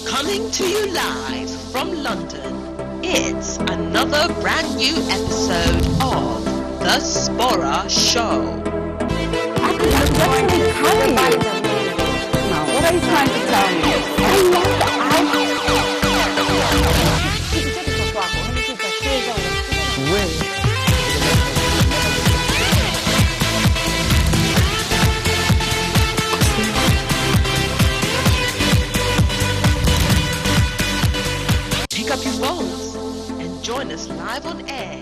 Coming to you live from London, it's another brand new episode of The Sporah Show. What are you trying to tell me? I love the Pick up your phones and join us live on air.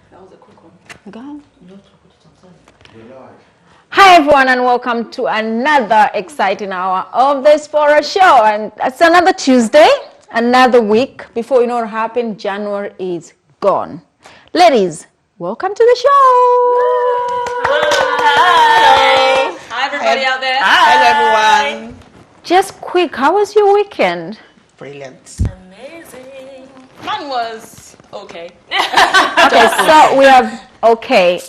That was a quick one. Go. Hi everyone, and welcome to another exciting hour of the Sporah Show. And it's another Tuesday, another week. Before you know what happened, January is gone. Ladies, welcome to the show. Hi. Hi everybody out there. Hi everyone. Just quick, how was your weekend? Brilliant. Amazing. Mine was okay. Okay, so we have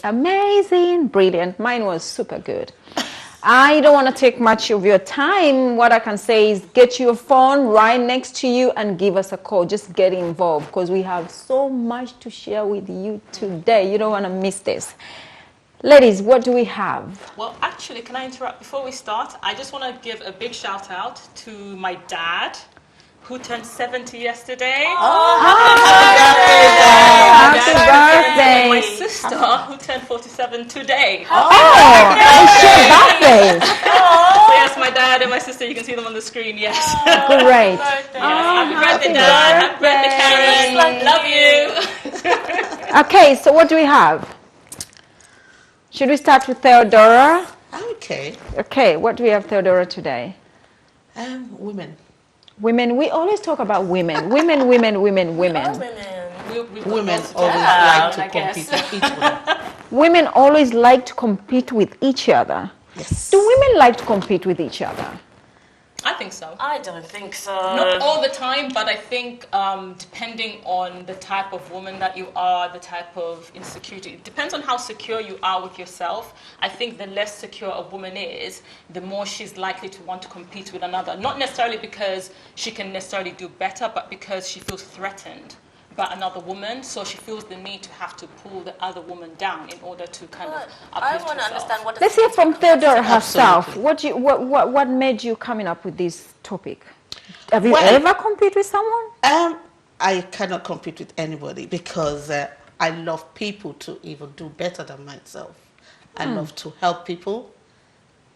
amazing, brilliant. Mine was super good. I don't want to take much of your time. What I can say is get your phone right next to you and give us a call. Just get involved because we have so much to share with you today. You don't want to miss this. Ladies, what do we have? Well, actually, can I interrupt before we start? I just want to give a big shout out to my dad, who turned 70 yesterday. Happy birthday. And my sister, who turned 47 today. It's your birthday. So yes, my dad and my sister, you can see them on the screen, yes. Great. Happy birthday, Dad. Happy birthday, Karen. Love you. Okay, so what do we have? Should we start with Theodora? Okay. Okay, what do we have, Theodora, today? Women. Women, we always talk about women. Women. Women always like to compete with each other. Women always like to compete with each other. Yes. Do women like to compete with each other? I think so. I don't think so. Not all the time, but I think depending on the type of woman that you are, the type of insecurity, it depends on how secure you are with yourself. I think the less secure a woman is, the more she's likely to want to compete with another. Not necessarily because she can necessarily do better, but because she feels threatened by another woman, so she feels the need to have to pull the other woman down in order to kind of I uplift want to herself. understand what. Let's hear from Theodora herself. Absolutely. What made you coming up with this topic? Have you Well, ever competed with someone? I cannot compete with anybody because I love people to even do better than myself. I love to help people.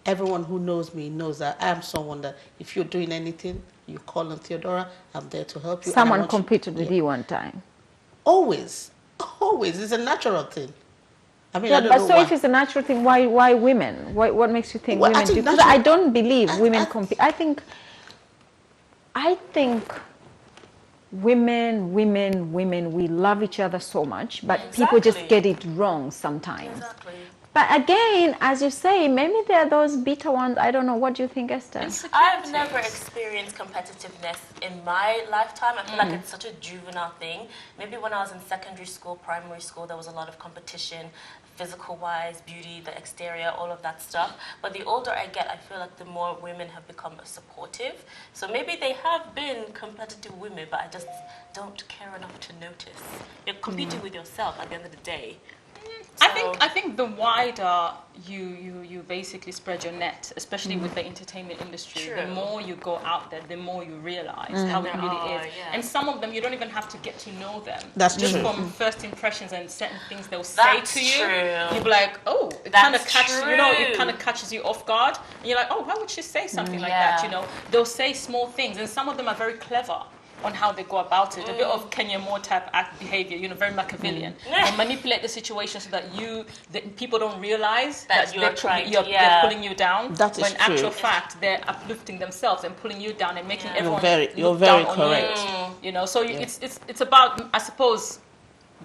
Everyone who knows me knows that I am someone that if you're doing anything, you call on Theodora, I'm there to help you. Someone competed with you one time. Always. It's a natural thing. I mean, Yeah, I don't but know so why. if it's a natural thing, why women? What makes you think Well, I women think do? Because natural- I don't believe women compete. I think women, we love each other so much, but people just Exactly. get it wrong sometimes. Exactly. But again, as you say, maybe there are those bitter ones. I don't know. What do you think, Esther? I've never experienced competitiveness in my lifetime. I feel like it's such a juvenile thing. Maybe when I was in secondary school, primary school, there was a lot of competition, physical-wise, beauty, the exterior, all of that stuff. But the older I get, I feel like the more women have become supportive. So maybe they have been competitive women, but I just don't care enough to notice. You're competing with yourself at the end of the day. I think the wider you basically spread your net, especially with the entertainment industry, True. the more you go out there, the more you realize how it really is. Yeah. And some of them you don't even have to get to know them. That's just true. from first impressions and certain things they'll say That's to you. true. You'll be like, oh, it kind of That's catches true. it kind of catches you off guard. And you're like, oh, why would she say something like that? You know, they'll say small things, and some of them are very clever on how they go about it. A bit of Kenya Moore type act behavior, you know, very Machiavellian. And manipulate the situation so that people don't realize That you're they're pulling you down. That is when in true. actual fact they're uplifting themselves and pulling you down and making everyone You're look very down on correct. you. You know, so it's about, I suppose,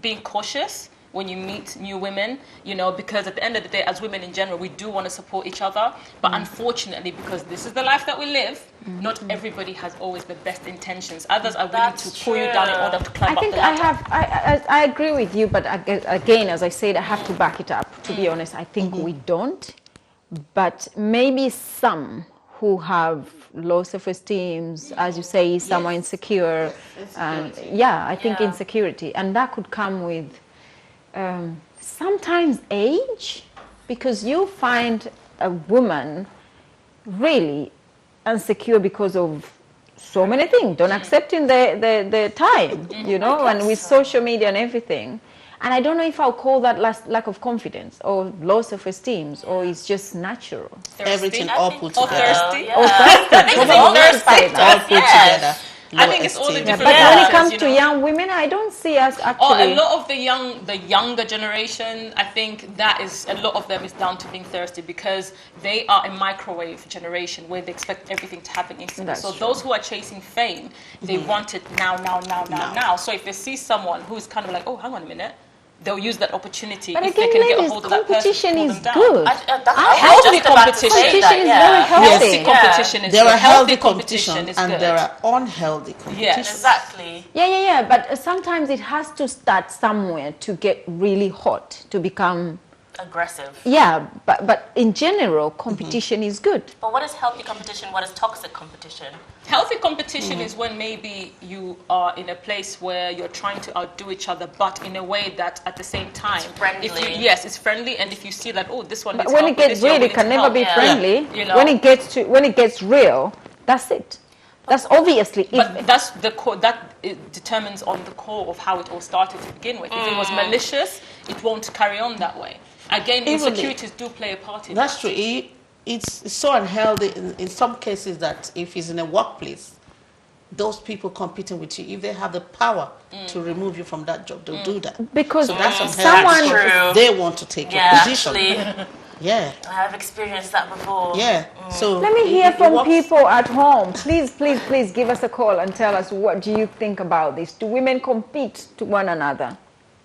being cautious, when you meet new women, you know, because at the end of the day, as women in general, we do want to support each other. But unfortunately, because this is the life that we live, not everybody has always the best intentions. Others are willing to pull you down in order to climb up the ladder. I agree with you, but again, as I said, I have to back it up. To be honest, I think we don't. But maybe some who have low self-esteem, as you say, some are insecure. And I think insecurity. And that could come with sometimes age, because you find a woman really insecure because of so many things, don't accepting the time, you know, and with social media and everything. And I don't know if I'll call that lack of confidence or low self-esteem, or it's just natural. Thirsty. Everything all put Or together. thirsty. Or thirsty. I think it's all thirsty. All put together. I think it's all the different But when it factors, comes you to know. young women, I don't see us Or actually. a lot of the younger generation, I think that is, a lot of them is down to being thirsty, because they are a microwave generation where they expect everything to happen instantly. That's So true. those who are chasing fame, they want it now. So if they see someone who's kind of like, oh, hang on a minute, they'll use that opportunity But if again, they can get a ladies, hold of that person. competition pull is them down. good. Healthy competition. Competition is very healthy. Healthy competition is There good. are healthy competition is and good. there are unhealthy competition. Yes. Exactly. Yeah. But sometimes it has to start somewhere to get really hot, to become. Aggressive. Yeah, but in general, competition is good. But what is healthy competition? What is toxic competition? Healthy competition is when maybe you are in a place where you're trying to outdo each other, but in a way that at the same time, It's friendly. It's friendly, and if you see that, oh, this one But needs when help it with gets this, you're real, it willing can to never help. be Yeah. friendly. You know? When it gets real, that's it. That's obviously. But that's the core. It determines on the core of how it all started to begin with. If it was malicious, it won't carry on that way. Again, insecurities do play a part in That's that. true. It's so unhealthy in some cases that if it's in a workplace, those people competing with you, if they have the power to remove you from that job, they'll do that. Because So that's unhealthy. someone. Because they want to take your position. Actually, Yeah. I have experienced that before. Yeah. So Let me hear it from works. people at home. Please give us a call and tell us, what do you think about this? Do women compete to one another?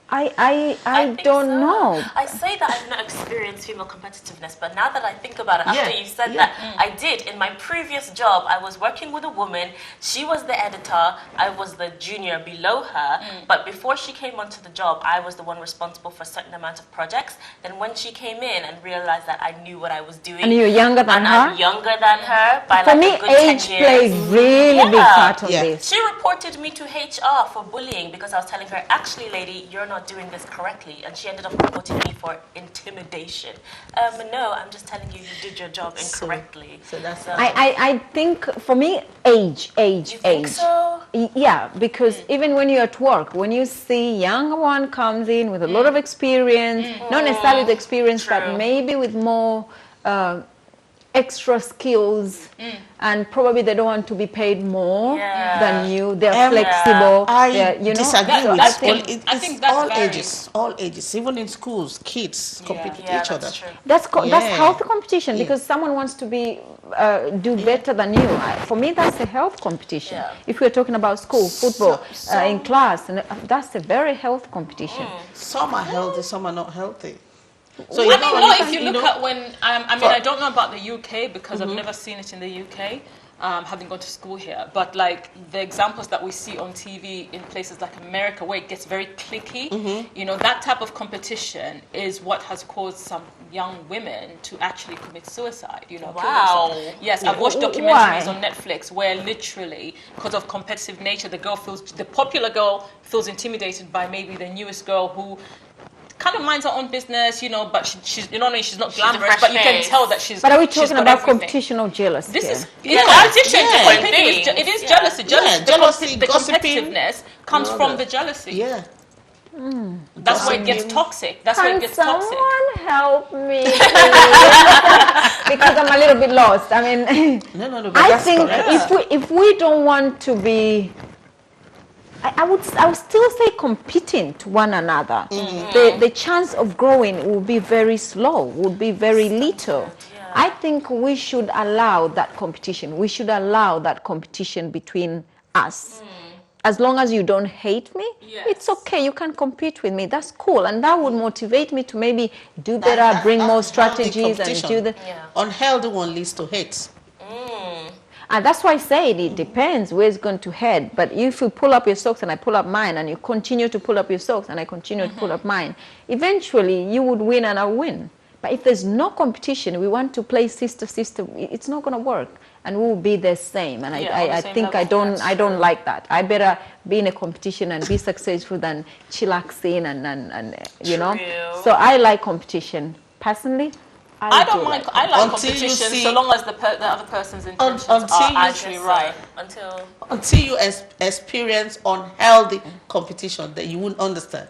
I think don't so. know. I say that I've not experienced female competitiveness, but now that I think about it, after Yeah, you said yeah. that, I did. In my previous job, I was working with a woman. She was the editor. I was the junior below her. But before she came onto the job, I was the one responsible for a certain amount of projects. Then when she came in and realized that I knew what I was doing. And you're younger than and her? I'm younger than her by For like me, a good 10 age years. plays really big Yeah. part on Yeah. this. She reported me to HR for bullying because I was telling her, actually, lady, you're not doing this correctly. And she ended up reporting me for intimidation. No, I'm just telling you, you did your job incorrectly. So that's I think for me, age. You think so? Yeah, because even when you're at work, when you see young one comes in with a lot of experience, not necessarily the experience, but True. maybe with more extra skills, and probably they don't want to be paid more Yeah. than you. They're flexible. I they're, you know, disagree with that's all, the- I think that's all very- ages, all ages. Even in schools, kids compete with Yeah, each other. that's true. That's Yeah. healthy competition, Yeah. because someone wants to be do better than you. For me, that's a health competition. Yeah. If we're talking about school, football, So- in class, and that's a very healthy competition. Some are healthy, some are not healthy. So I you mean, know, no, you if you know- look at when, I don't know about the UK because I've never seen it in the UK, having gone to school here. But like the examples that we see on TV in places like America where it gets very cliquey, you know, that type of competition is what has caused some young women to actually commit suicide, you know, kill Wow. themselves. Yes, I've watched Why? documentaries on Netflix where literally, because of competitive nature, the popular girl feels intimidated by maybe the newest girl who kind of minds her own business, you know, but she's, you know, she's not She's a glamorous, fresh but you can face. tell that she's. But are we she's talking got about everything. competition or jealousy? This here? is Yeah, competition. yeah. Different Different things. things. It is Yeah. jealousy. Yeah, jealousy, The gossiping. competitiveness comes No, from no. the jealousy. Yeah. That's where it gets Gossiping. toxic. That's where it Can gets toxic. someone help me, please? Because I'm a little bit lost. I mean, No, but I that's think correct. if we don't want to be, I would still say competing to one another. The chance of growing will be very slow, would be very little. Yeah. I think we should allow that competition. We should allow that competition between us. as long as you don't hate me, Yes. it's okay. You can compete with me. That's cool. And that would motivate me to maybe do better, bring more That's healthy strategies and do the... Yeah. Unhealthy one leads to hate. And that's why I say it depends where it's going to head. But if you pull up your socks and I pull up mine, and you continue to pull up your socks and I continue to pull up mine, eventually you would win and I'll win. But if there's no competition, we want to play sister, it's not going to work. And we will be the same. And I think level. I don't like that. I better be in a competition and be successful than chillaxing and you know. True. So I like competition. Personally, I don't do mind. like I like Until you competition see- so long as the other person's intentions until are you- actually right. Until you experience unhealthy competition, that you won't understand.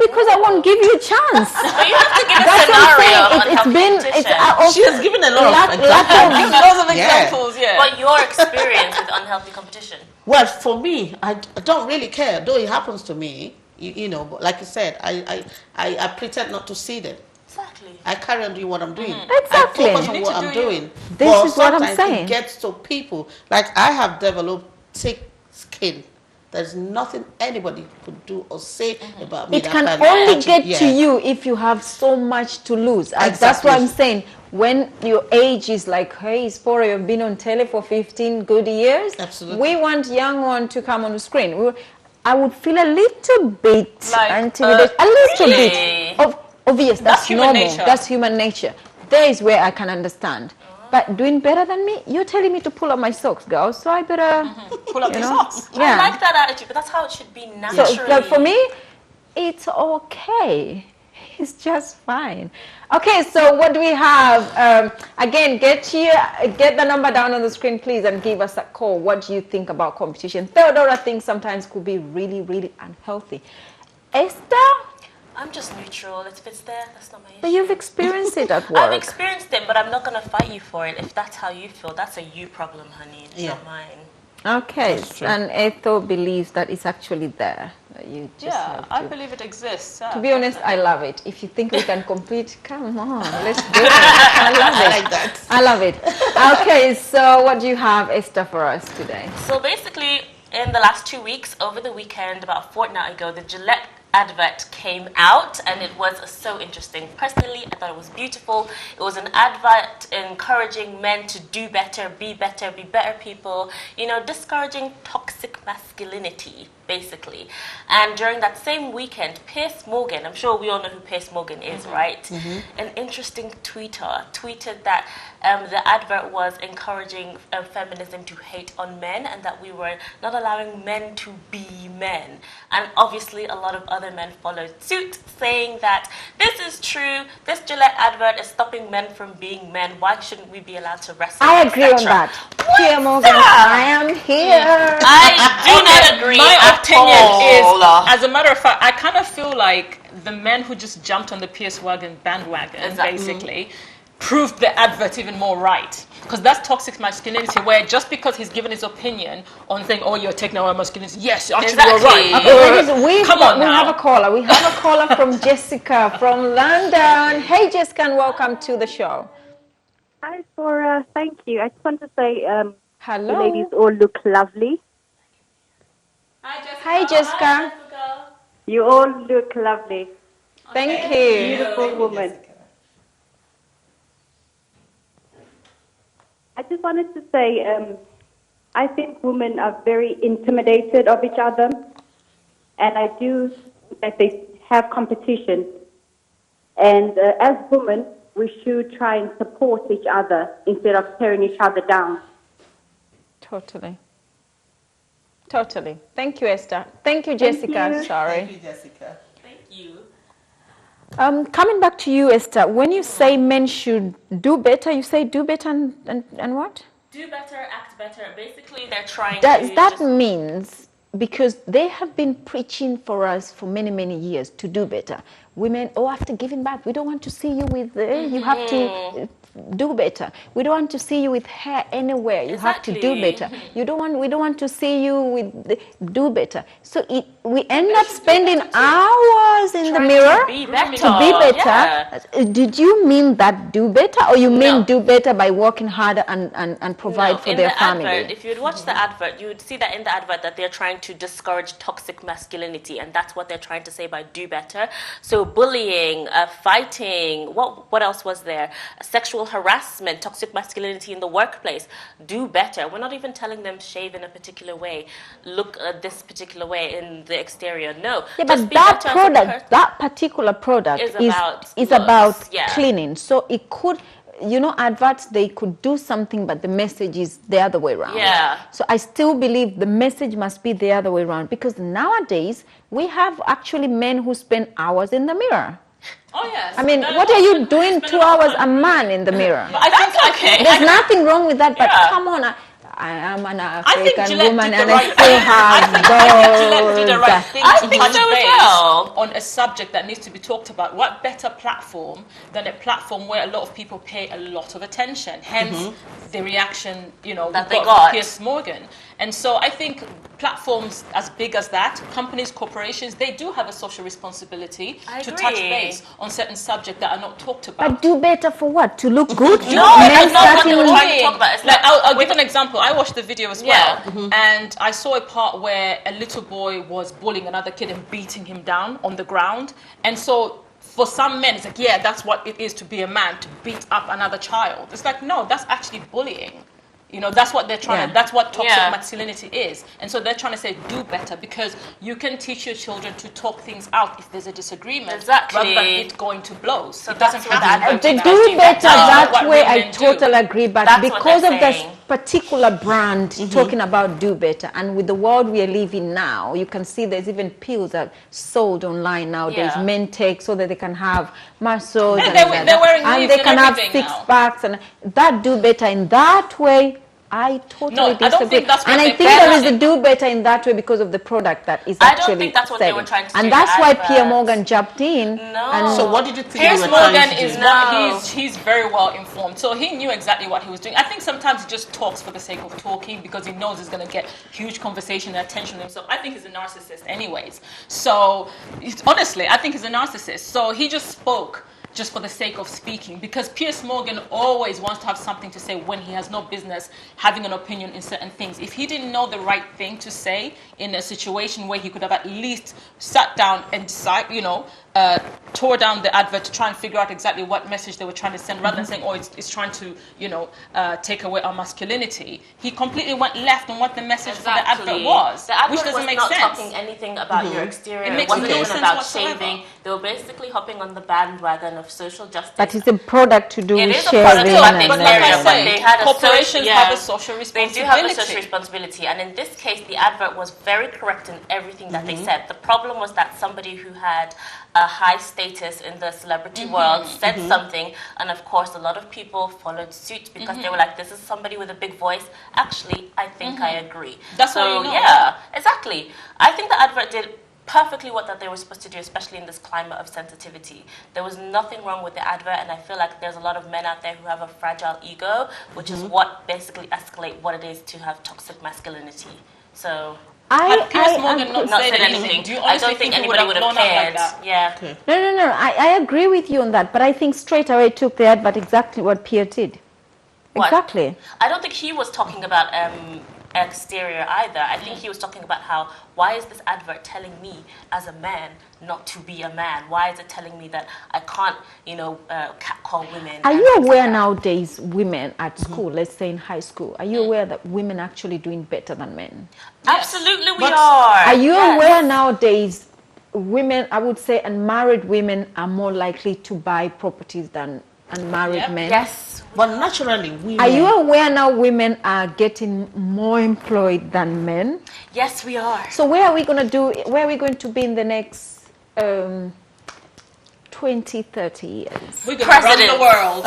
because I won't give you a chance. But you have to give a That's what I'm scenario saying. on how competition. She has given a lot lack of of- examples. Give lots of Yeah. examples, yeah. But your experience with unhealthy competition. Well, for me, I don't really care. Though it happens to me, you know. But like you said, I pretend not to see them. Exactly. I carry on doing what I'm doing. Exactly. I focus You on need what to I'm do doing. This But is what I'm sometimes saying. it gets to people. Like I have developed thick skin. There's nothing anybody could do or say about me. It that can only actually- get to you if you have so much to lose. And that's Exactly. what I'm saying. When your age is like, hey, Sporah, you've been on telly for 15 good years. Absolutely. We want young one to come on the screen. I would feel a little bit Like, intimidated. A little really? bit. Obvious, that's human normal. nature. That's human nature. There is where I can understand. But doing better than me, you're telling me to pull up my socks, girl. So I better, Pull up you your know. socks. Yeah. I like that attitude, but that's how it should be naturally. So like, for me, it's okay. It's just fine. Okay, so what do we have? Again, get the number down on the screen, please, and give us a call. What do you think about competition? Theodora thinks sometimes could be really, really unhealthy. Esther, I'm just neutral. If it's there, that's not my issue. but you've experienced it at I've work. experienced it, but I'm not going to fight you for it. If that's how you feel, that's a you problem, honey. It's not mine. Okay, That's true. and Ethel believes that it's actually there. You just Yeah, have I to. believe it exists. To be honest, I love it. If you think we can compete, come on, let's do it. I love I it. like that. I love it. Okay, so what do you have, Esther, for us today? So basically, in the last 2 weeks, over the weekend, about a fortnight ago, the Gillette advert came out, and it was so interesting. Personally, I thought it was beautiful. It was an advert encouraging men to do better, be better people, you know, discouraging toxic masculinity, basically. And during that same weekend, Piers Morgan, I'm sure we all know who Piers Morgan is, right? An interesting tweeter tweeted that the advert was encouraging feminism to hate on men, and that we were not allowing men to be men. And obviously a lot of other men followed suit, saying that this is true, this Gillette advert is stopping men from being men, why shouldn't we be allowed to wrestle? I agree on etc.? that. Pierre Morgan, I am here. I do not agree My at opinion all. is, as a matter of fact, I kind of feel like the men who just jumped on the Pierce Wagon bandwagon, Exactly. basically, proved the advert even more right. Because that's toxic masculinity, where just because he's given his opinion on saying, oh, you're taking away masculinity, yes, actually you're Exactly. right. Ladies, Come on we now. have a caller. We have a caller from Jessica from London. Hey, Jessica, and welcome to the show. Hi, Sporah. Thank you. I just want to say the Hello. ladies all look lovely. Hi, Jessica. You all look lovely. Thank you. Beautiful woman. I just wanted to say I think women are very intimidated of each other. And I do that they have competition. And as women, we should try and support each other instead of tearing each other down. Totally. Totally. Thank you, Esther. Thank you, Jessica. you. Sorry. Thank you, Jessica. Thank you. Coming back to you, Esther, when you say men should do better, you say do better and what? Do better, act better. Basically, they're trying That to... that just- means, because they have been preaching for us for many, many years to do better. Women, after giving birth, we don't want to see you with, you have to do better. We don't want to see you with hair anywhere. You have to do better. We don't want to see you with do better. So we end up spending hours in the mirror to be better. Did you mean that do better, or you mean do better by working harder and provide for their family? Advert, if you'd watch the advert, you would see that in the advert that they're trying to discourage toxic masculinity, and that's what they're trying to say by do better. So bullying, fighting, what else was there? Sexual harassment, toxic masculinity in the workplace. Do better. We're not even telling them shave in a particular way, look this particular way in the exterior. No. Yeah, but that particular product is about cleaning. So it could, adverts, they could do something, but the message is the other way around. Yeah. So I still believe the message must be the other way around, because nowadays we have actually men who spend hours in the mirror. Oh, yes. I mean, what are you doing 2 hours a man in the mirror? But I think There's nothing wrong with that, but come on. I am an African woman and I still have those. On a subject that needs to be talked about. What better platform than a platform where a lot of people pay a lot of attention? Hence the reaction, that they got Piers Morgan. And so I think platforms as big as that, companies, corporations, they do have a social responsibility to touch base on certain subjects that are not talked about. But do better for what? To look good? No, that's not what they were trying to talk about. It's like, I'll give an example. I watched the video as well, and I saw a part where a little boy was bullying another kid and beating him down on the ground. And so for some men, it's like, yeah, that's what it is to be a man, to beat up another child. It's like, no, that's actually bullying. That's what they're trying to, that's what toxic masculinity is. And so they're trying to say, do better, because you can teach your children to talk things out if there's a disagreement, rather than it going to blows. So it doesn't have to do better that way. I totally agree, but because of this particular brand talking about do better, and with the world we are living now, you can see there's even pills that sold online nowadays. Men take so that they can have muscles and they can have six packs, and that do better in that way. I totally disagree. I don't think that's what I think there is a do better in that way because of the product that is actually I don't think that's what they were trying to say. And that's why Piers Morgan jumped in. No. And so what did you think Piers Morgan is he's very well informed. So he knew exactly what he was doing. I think sometimes he just talks for the sake of talking because he knows he's going to get huge conversation and attention to himself. I think he's a narcissist anyways. So honestly, I think he's a narcissist. So he just spoke just for the sake of speaking, because Piers Morgan always wants to have something to say when he has no business having an opinion in certain things. If he didn't know the right thing to say in a situation where he could have at least sat down and decide, tore down the advert to try and figure out exactly what message they were trying to send, rather than saying, oh, it's trying to, take away our masculinity. He completely went left on what the message for the advert was, the advert which doesn't make not sense. talking anything about your exterior. It wasn't even about shaving. They were basically hopping on the bandwagon of social justice. But it's a product to do with sharing. But like I said, corporations have a social responsibility. They do have a social responsibility. And in this case, the advert was very correct in everything that they said. The problem was that somebody who had a high status in the celebrity world said something, and of course a lot of people followed suit because they were like, this is somebody with a big voice. Actually, I think I agree. That's so, exactly. I think the advert did perfectly what that they were supposed to do, especially in this climate of sensitivity. There was nothing wrong with the advert, and I feel like there's a lot of men out there who have a fragile ego, which is what basically escalate what it is to have toxic masculinity. So had Piers Morgan not said anything, I don't think anybody would have cared. Okay. No. I agree with you on that, but I think straight away took the advert exactly what Pierre did. What? Exactly. I don't think he was talking about exterior either. I think he was talking about why is this advert telling me as a man not to be a man? Why is it telling me that I can't, catcall women? Are you aware nowadays women at school, let's say in high school, are you aware that women are actually doing better than men? Yes. Absolutely we are. Are you aware nowadays women, I would say unmarried women are more likely to buy properties than unmarried men? Yes. But naturally, women... Are you aware now women are getting more employed than men? Yes, we are. So where are we going to be in the next 20, 30 years? We're going to run the world.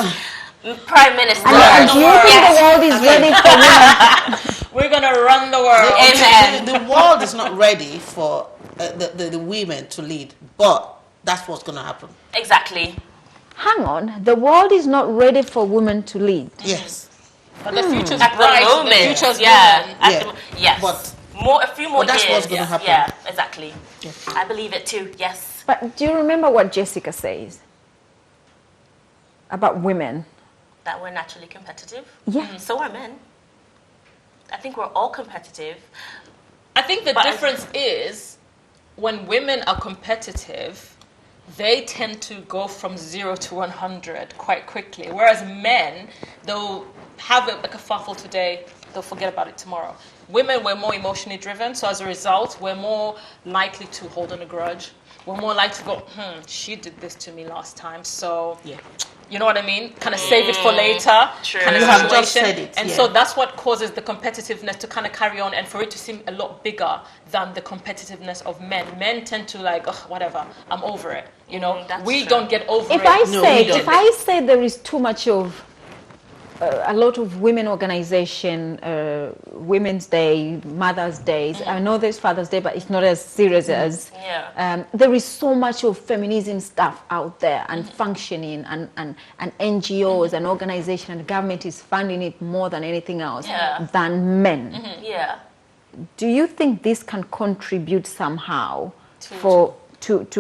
Prime Minister. And do you think the world is ready for women? We're going to run the world. Amen. The world is not ready for the women to lead, but that's what's going to happen. Exactly. hang on, the world is not ready for women to lead. Yes. But the future's At bright. the moment, The future's yeah. brilliant. Yes. But a few more that's years. what's gonna happen. Yeah, exactly. Yeah. I believe it too. Yes. But do you remember what Jessica says about women? That we're naturally competitive. Yeah. So are men. I think we're all competitive. I think the But difference is when women are competitive, they tend to go from 0 to 100 quite quickly. Whereas men, they'll have like a fuffle today, they'll forget about it tomorrow. Women, we're more emotionally driven, so as a result, we're more likely to hold on a grudge. We're more likely to go, she did this to me last time, so Yeah. you know what I mean? Kind of save it for later. True. Kind of You have situation. just said it, And yeah. so that's what causes the competitiveness to kind of carry on and for it to seem a lot bigger than the competitiveness of men. Men tend to like, whatever, I'm over it. You know, that's we true. don't get over If it. I No, say we don't. if I say there is too much of a lot of women organization, Women's Day, Mother's Days. I know there's Father's Day, but it's not as serious as. Yeah. There is so much of feminism stuff out there and functioning, and NGOs and organization and government is funding it more than anything else Yeah. than men. Yeah. Do you think this can contribute somehow to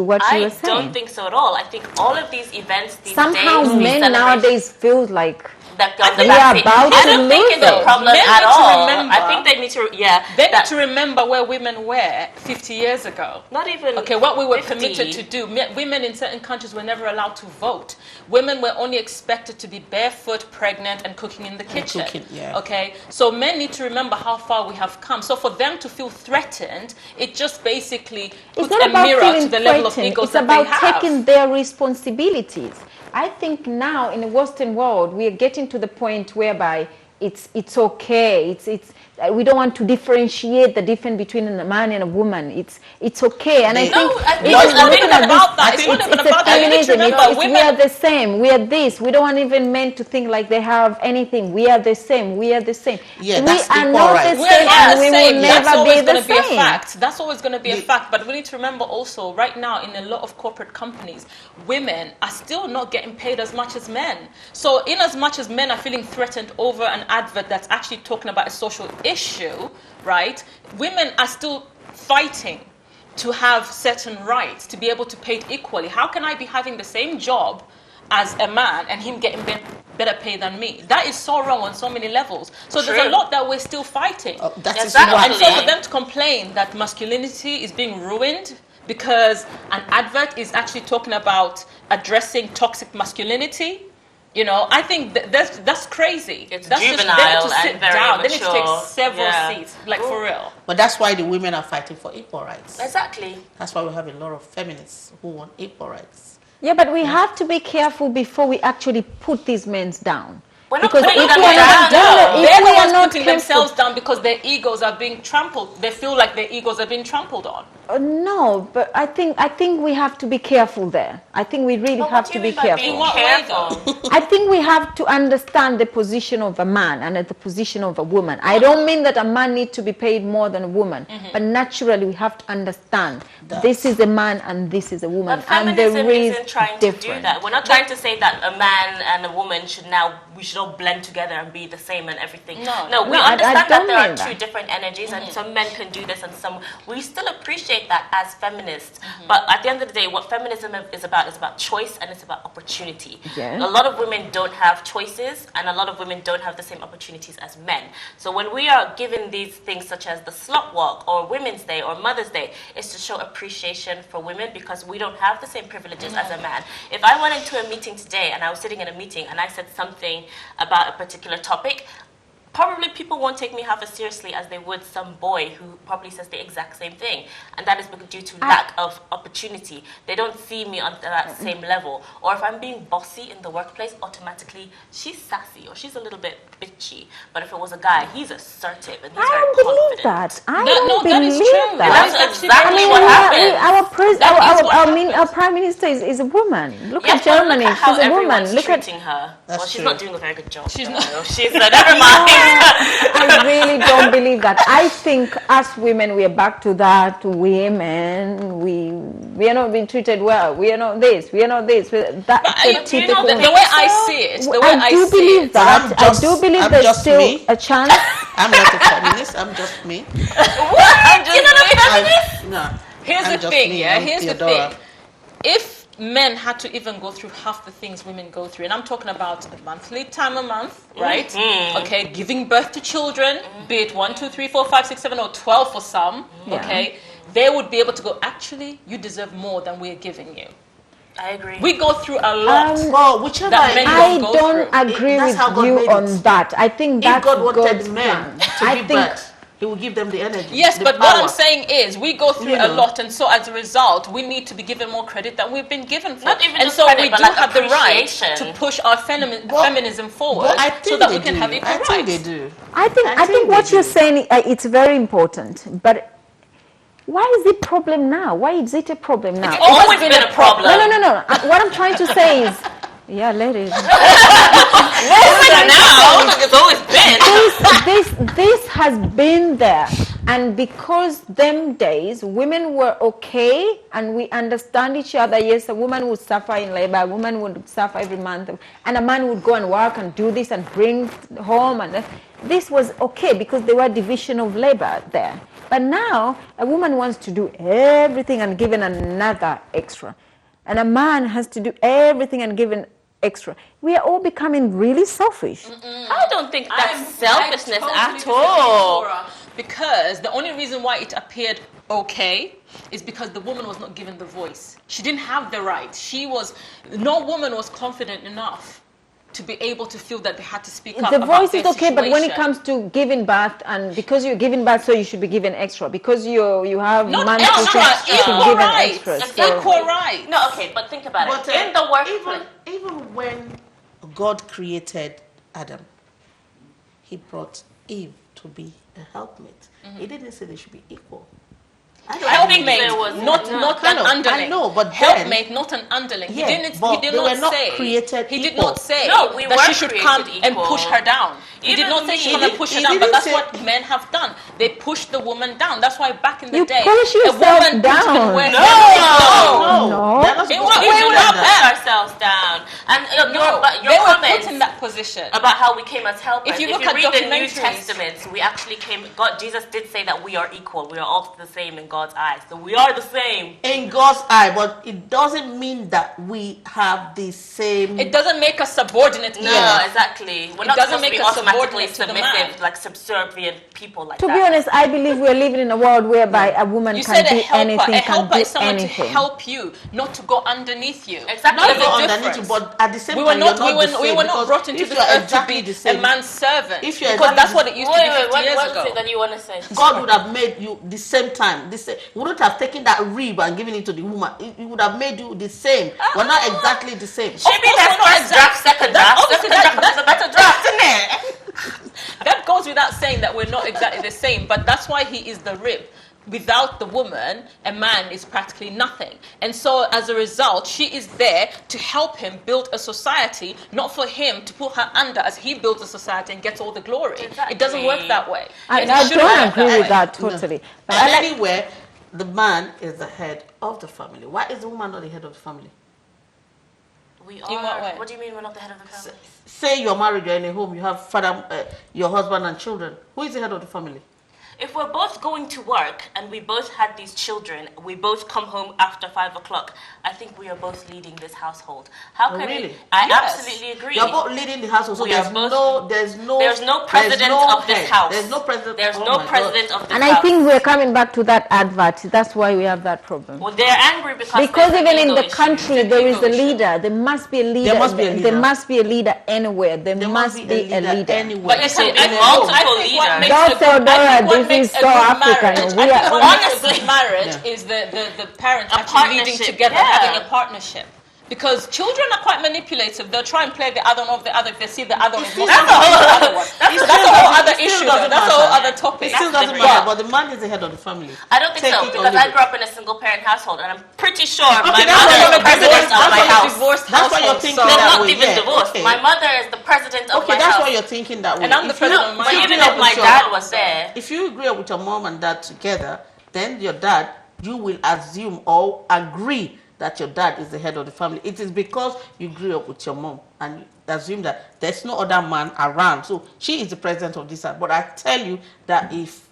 what you I were saying? don't think so at all. I think all of these events, these Somehow days, these men celebrations, nowadays feel like that on the we back are seat. about I to don't think lose it's a it. problem Men at need to all. remember- I think they need to, They that- need to remember where women were 50 years ago. Not even Okay, what we were 50. permitted to do. Women in certain countries were never allowed to vote. Women were only expected to be barefoot, pregnant, and cooking in the kitchen. cooking, yeah. Okay, so men need to remember how far we have come. So for them to feel threatened, it just basically It's puts not a about mirror feeling to the level of threatened. egos It's that about they have. taking their responsibilities. I think now in the Western world we are getting to the point whereby it's okay. We don't want to differentiate the difference between a man and a woman. It's okay, and I No, think I think even it's not looking even at about this, that. It's not even a about that. You need to feminism. remember, We women- are the same. We are this. We don't want even men to think like they have anything. We are the same. We are the same. Yeah, we that's are equal not rights. the We're same, not and the we same. will That's never always be going the to be a same. fact. That's always going to be a fact. But we need to remember also, right now, in a lot of corporate companies, women are still not getting paid as much as men. So, in as much as men are feeling threatened over an advert that's actually talking about a social issue, right? Women are still fighting to have certain rights, to be able to pay it equally. How can I be having the same job as a man and him getting better pay than me? That is so wrong on so many levels. So there's a True. lot that we're still fighting. That is Exactly. why. And so for them to complain that masculinity is being ruined because an advert is actually talking about addressing toxic masculinity, you know, I think that's crazy. It's that's juvenile just them to sit and very down. They need to immature. take several Yeah. seats, like for real. But that's why the women are fighting for equal rights. Exactly. That's why we have a lot of feminists who want equal rights. Yeah, but we have to be careful before we actually put these men down. We're not Because putting if them we are not down. doing it, They're if the we are ones not putting careful, themselves down because their egos are being trampled. They feel like their egos are being trampled on. No, but I think we have to be careful there. I think we really But have what to do you be mean by careful. being What way, careful? I think we have to understand the position of a man and the position of a woman. I don't mean that a man needs to be paid more than a woman, but naturally we have to understand this is a man and this is a woman, But and feminism there is isn't trying to do difference. that. We're not trying to say that a man and a woman we should all blend together and be the same and everything. No. We No, I understand that don't there are mean two that. different energies and some men can do this and some, we still appreciate that as feminists. But at the end of the day, what feminism is about choice and it's about opportunity. Yeah. A lot of women don't have choices and a lot of women don't have the same opportunities as men. So when we are given these things such as the slut walk or Women's Day or Mother's Day, it's to show appreciation for women because we don't have the same privileges as a man. If I went into a meeting today and I was sitting in a meeting and I said something about a particular topic, probably people won't take me half as seriously as they would some boy who probably says the exact same thing. And that is due to lack of opportunity. They don't see me on that same level. Or if I'm being bossy in the workplace, automatically she's sassy or she's a little bit bitchy. But if it was a guy, he's assertive and he's I very don't believe confident. that. I No, don't that is believe true. that. That's actually exactly I mean, what happens. That our prime minister is a woman. Look Yes, at but Germany. look at how She's a woman. everyone's Look at treating her. That's well, she's true. not doing a very good job. She's though. not. She's never mind. I really don't believe that. I think us women, we are back to that. Women, we are not being treated well. We are not this. We are not this. That's But a typical. the way I see it, the way I do believe that. I do believe there's still a chance. I'm not a feminist. I'm just me. I'm just No. Here's I'm the just thing, me. yeah. I'm Here's the Theodora. thing. If men had to even go through half the things women go through, and I'm talking about a monthly time a month, right? Okay, giving birth to children, be it 1, 2, 3, 4, 5, 6, 7, or 12 for some, okay, they would be able to go, actually, you deserve more than we're giving you. I agree. We go through a lot. Well, whichever That men I go don't through. agree That's with how God you made on it. that. I think If that's God wanted God's men plan. to I give think birth, He will give them the energy. Yes, the but power. what I'm saying is we go through You a know. lot, and so as a result, we need to be given more credit than we've been given for. Not even and just so credit, we but do like have the right appreciation. to push our feminism forward Well, I think so that they we can do. have equal I rights. think they do. I think they what you're do. saying it's very important, but why is it a problem now? Why is it a problem now? It's always been a problem. No. What I'm trying to say is, yeah, ladies. Now, it's always been. This has been there, and because them days women were okay, and we understand each other. Yes, a woman would suffer in labor, a woman would suffer every month, and a man would go and work and do this and bring home, and this was okay because there were division of labor there. But now a woman wants to do everything and given another extra, and a man has to do everything and given extra. We are all becoming really selfish. I don't think that's selfishness I totally at disagree, all. Sporah, because the only reason why it appeared okay is because the woman was not given the voice. She didn't have the right. No woman was confident enough to be able to feel that they had to speak up. The about voice their is okay, but when it situation. comes to giving birth, and because you're giving birth, so you should be given extra. Because you have Not months, extra, you should equal give an rights. extra. Exactly. So- Equal rights. No, okay, but think about But it. In the workplace, even when God created Adam, He brought Eve to be a helpmate. He didn't say they should be equal. Helpmate, there was not I an know, underling. I know, but then- helpmate, not an underling. Yeah, he did but they not were not say. created He did equal. not say No, we that were she should come created and equal. push her down. He did Even not say me. she come and push her He down, but didn't that's say- what men have done. They push the woman down. That's why back in the You day, push a yourself woman down. couldn't wear No. No. They're not It supposed was- to we be will like not that. push ourselves down. And No, your they were put comments in that position. about how we came as helpers. If you look at read the New documentaries- Testament, we actually came. Jesus did say that we are equal. We are all the same in God's eyes. So we are the same. In God's eye, but it doesn't mean that we have the same. It doesn't make us subordinate. No, either. exactly. We're It not doesn't supposed to make be us automatically subordinate to the man. submissive, like subservient people like To that. be honest, I believe we're living in a world whereby a woman You can said do a helper. anything, A can helper do is someone anything. to help you, not to go underneath you. Exactly. Not There's go a underneath you, difference. but at the same We time, were not. you're We not were. the We same, were not because brought into if this you're earth exactly to be the same, a man's servant. if you're Because exactly that's what it used to be 50 years what ago. is it that you want to say? God would have made you the same time. We wouldn't have taken that rib and given it to the woman. He would have made you the same. We're not exactly the same. Maybe course that's we're not first draft, second draft. Obviously, Second draft is a better draft, isn't it? That goes without saying that we're not exactly the same, but that's why he is the rib. Without the woman, a man is practically nothing. And so as a result, she is there to help him build a society, not for him to put her under as he builds a society and gets all the glory. Exactly. It doesn't work that way. I It shouldn't don't work agree that with way. that totally. But And I like, anywhere, the man is the head of the family. Why is the woman not the head of the family? We In what way? are. What do you mean we're not the head of the family? Say you're married, you're in a home, you have father, your husband and children. Who is the head of the family? If we're both going to work and we both had these children, we both come home after 5 o'clock, I think we are both leading this household. How Oh, can really? we? I Yes. absolutely agree. You're both leading the household, so We are there's both- there's no president of this head. house. There's no president. There's oh no my God. president of this and house. I think we're coming back to that advert. That's why we have that problem. Well, they're angry because Because there's an even in ego the issue. country, an there is ego a issue. leader. There must be a leader. There must be a leader. There must be a leader anywhere. There must be a leader. anywhere. But you see, Can I be think, multiple I think what leaders. makes Don't a good, say, Dora, I think what this makes is a so good African. marriage, We I think are- what makes a Honestly. good marriage Yeah. is the parents A actually leading partnership, together, yeah. having a partnership. Because children are quite manipulative. They'll try and play the other one of the other if they see the other one is more That's powerful than the other one. That's That's a whole other it still issue. doesn't That's a whole matter. another topic. It still That's doesn't different. matter, but the man is the head of the family. I don't think Take so, it or because leave I it. grew up in a single-parent household, and I'm pretty sure my that's mother why is the you're president of my house. That's why you're thinking No, that not way. even Yeah, divorced. okay. My mother is the president of Okay, my that's house. why you're thinking that way. And I'm the president of my But house. even if my dad was there, If you grew up with your mom and dad together, then your dad, you will assume or agree that your dad is the head of the family. It is because you grew up with your mom and you assume that there's no other man around. So she is the president of this house. But I tell you that if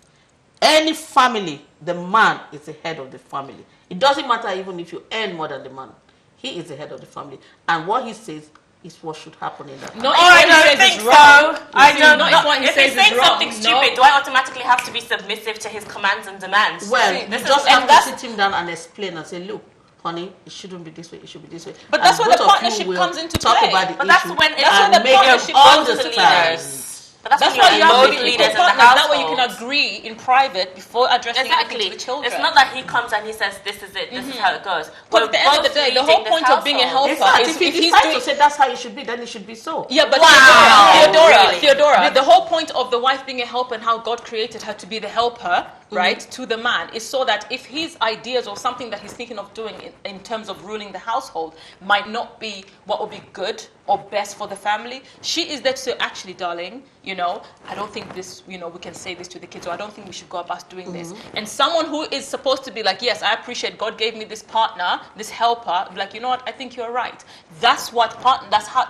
any family, the man is the head of the family. It doesn't matter even if you earn more than the man. He is the head of the family. And what he says is what should happen in that house. Not oh, I if what he don't says think is wrong. so. I don't Not know. if what he If says he's saying is wrong. something stupid, No. do I automatically have to be submissive to his commands and demands? Well, See, you this is- just and have to that's- sit him down and explain and say, look, honey, it shouldn't be this way, it should be this way. But And that's where the both of you partnership will comes into talk play. about the But that's issue when it's That's and when the make partnership up comes to understand. leaders. But That's when why you're you have both to be leaders in the partners. That way you household. can agree in private before addressing Exactly. anything to the children. It's not that he comes and he says, this is it, this is how it goes. But We're at the end of the both day, the leading whole this point of being a household. In helper fact, is if he if he's decides doing... to say that's how it should be, then it should be so. Yeah, but Wow. Really? Theodora, the whole point of the wife being a helper and how God created her to be the helper, right, to the man, is so that if his ideas or something that he's thinking of doing in terms of ruling the household might not be what would be good or best for the family, she is there to say, actually, darling, you know, I don't think this, you know, we can say this to the kids, or I don't think we should go about doing this. And someone who is supposed to be like, yes, I appreciate God gave me this partner, this helper, like, you know what, I think you're right. That's what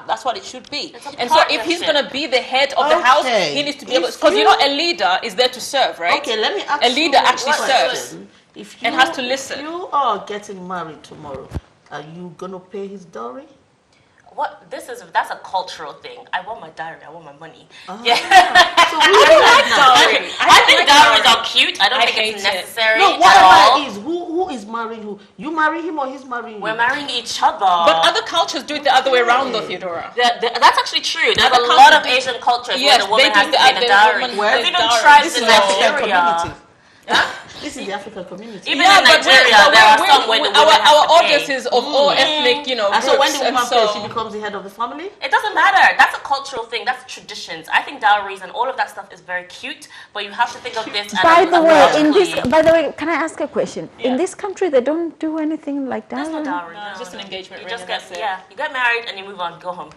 that's what it should be. It's a And so if he's partnership. going to be the head of the house, Okay. he needs to be If able, because you you- know, a leader is there to serve, right? Okay, let me ask A leader you actually question. serves If you, and has to listen. If you are getting married tomorrow, are you going to pay his dowry? That's a cultural thing. I want my dowry, I want my money. Ah. Yeah. So we don't like dowry. I think like dowries dowry. are cute. I don't I think hate it's it. necessary No, at whatever all. it is, who is marrying who? You marry him or he's marrying you? We're marrying each other. But other cultures do it the other way around, though, Theodora. That's actually true. There's Other a lot of cultures do- Asian cultures Yes, where the woman they do has to the- pay the the dowry. woman- Well, There's the even dowry. tribes This is in the African Nigeria. community. This is the African community. Even in Nigeria, there are some where the woman has our to audience pay. is of all ethnic, you know, And so when groups, the woman and so- pays, she becomes the head of the family? It doesn't matter. That's a cultural thing. That's traditions. I think dowries and all of that stuff is very cute, but you have to think of this By the way, logically. by the way, can I ask a question? Yeah. In this country, they don't do anything like that. There's no dowry. No, it's just an engagement You ring just and get, that's it. yeah, you get married and you move on, go home.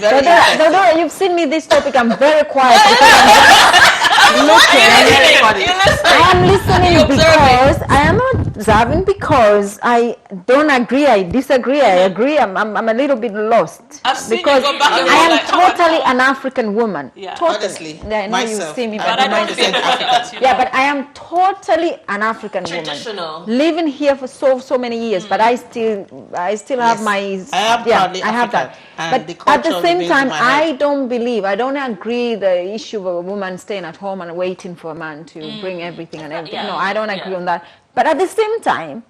Dodora, you've seen me this topic. I'm very quiet. I'm looking. I am listening You're observing. because I am observing because I don't agree. I disagree. I agree. I'm a little bit lost I've seen you because go back and I am forth like, totally an African woman. Yeah. Totally. Honestly, Yeah, I know you myself, see me, I But I don't myself. feel that, you know. Yeah, but I am totally an African Traditional. woman. Living here for so many years, but I still have Yes. my I am proudly I have that. African, and the But at the culture same remains in time, my head. I don't agree the issue of a woman staying at home and waiting for a man to bring everything and everything. Yeah. No, I don't agree Yeah. on that. But at the same time,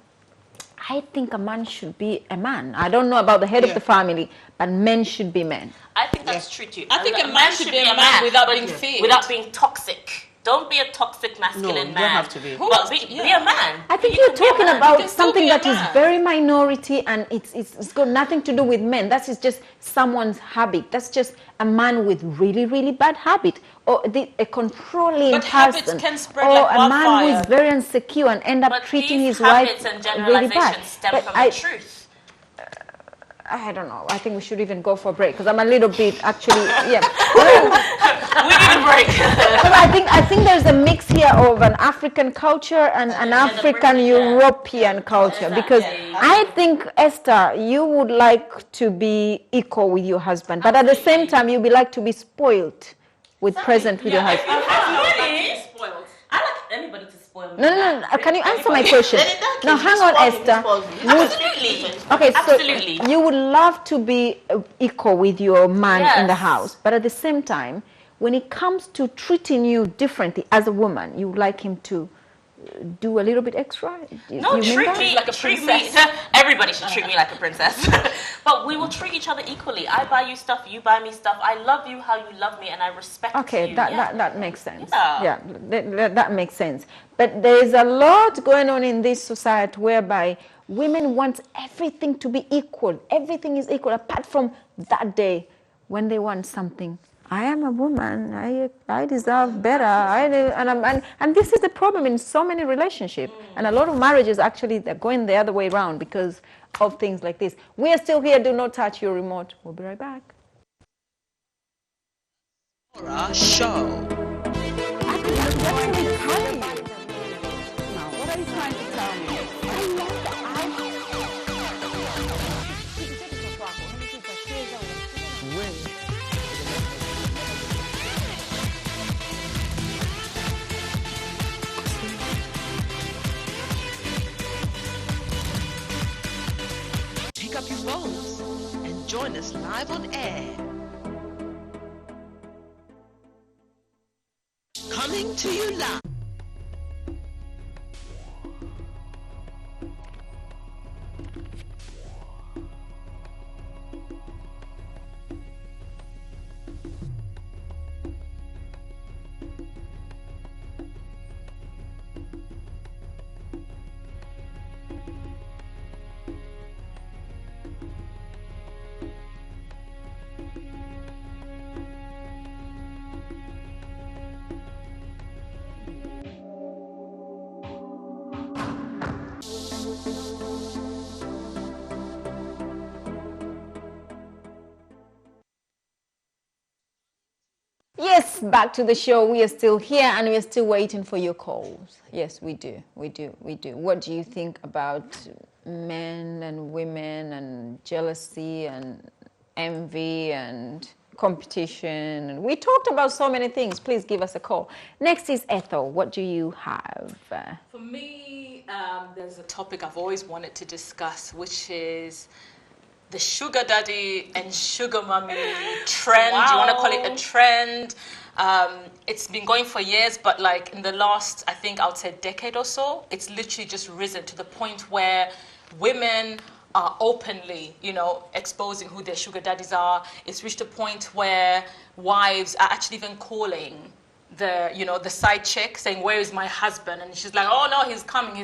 I think a man should be a man. I don't know about the head of Yeah. the family, but men should be men. I think that's true too. I think a man should be a man without being feared. Without being toxic. Don't be a toxic masculine No, you man. don't have to be. But be a man. I think You you're can be a talking man. about can still something be a that is man. very minority, and it's got nothing to do with men. That is just someone's habit. That's just a man with really bad habit, or a controlling But habits person, can spread or like a man who is wildfire. very insecure and end up But treating these his wife habits and really bad. generalizations stem But from the truth. I don't know. I think we should even go for a break because I'm a little bit actually, yeah. We need a break. But I think there's a mix here of an African culture and an African European culture, because I think, Esther, you would like to be equal with your husband, but at the same time you would like to be spoiled with present with your husband. Really? Spoiled. I like anybody to spoil me. No. Can you answer my question? No, hang on, Esther. Absolutely. Okay, so Absolutely. you would love to be equal with your man in the Yes. house, but at the same time, when it comes to treating you differently as a woman, you would like him to do a little bit extra? No, You mean treat that? me Like a treat princess. me. Everybody should treat me like a princess. But we will treat each other equally. I buy you stuff, you buy me stuff. I love you how you love me, and I respect Okay, you. that makes sense. Yeah. That makes sense. But there is a lot going on in this society whereby women want everything to be equal. Everything is equal apart from that day when they want something. I am a woman. I deserve better. And this is the problem in so many relationships. And a lot of marriages actually they're going the other way around because of things like this. We are still here. Do not touch your remote. We'll be right back. Sporah Show. What are you trying to tell me? I love the Pick up your phones and join us live on air. Coming to you live. Yes, back to the show. We are still here and we are still waiting for your calls. Yes, we do. We do. What do you think about men and women and jealousy and envy and competition? And we talked about so many things. Please give us a call. Next is Ethel. What do you have? For me, there's a topic I've always wanted to discuss, which is the sugar daddy and sugar mommy trend. Wow. Do you want to call it a trend? It's been going for years, but like in the last, I think I would say decade or so, it's literally just risen to the point where women are openly, exposing who their sugar daddies are. It's reached a point where wives are actually even calling the side chick saying, where is my husband? And she's like, oh no, he's coming,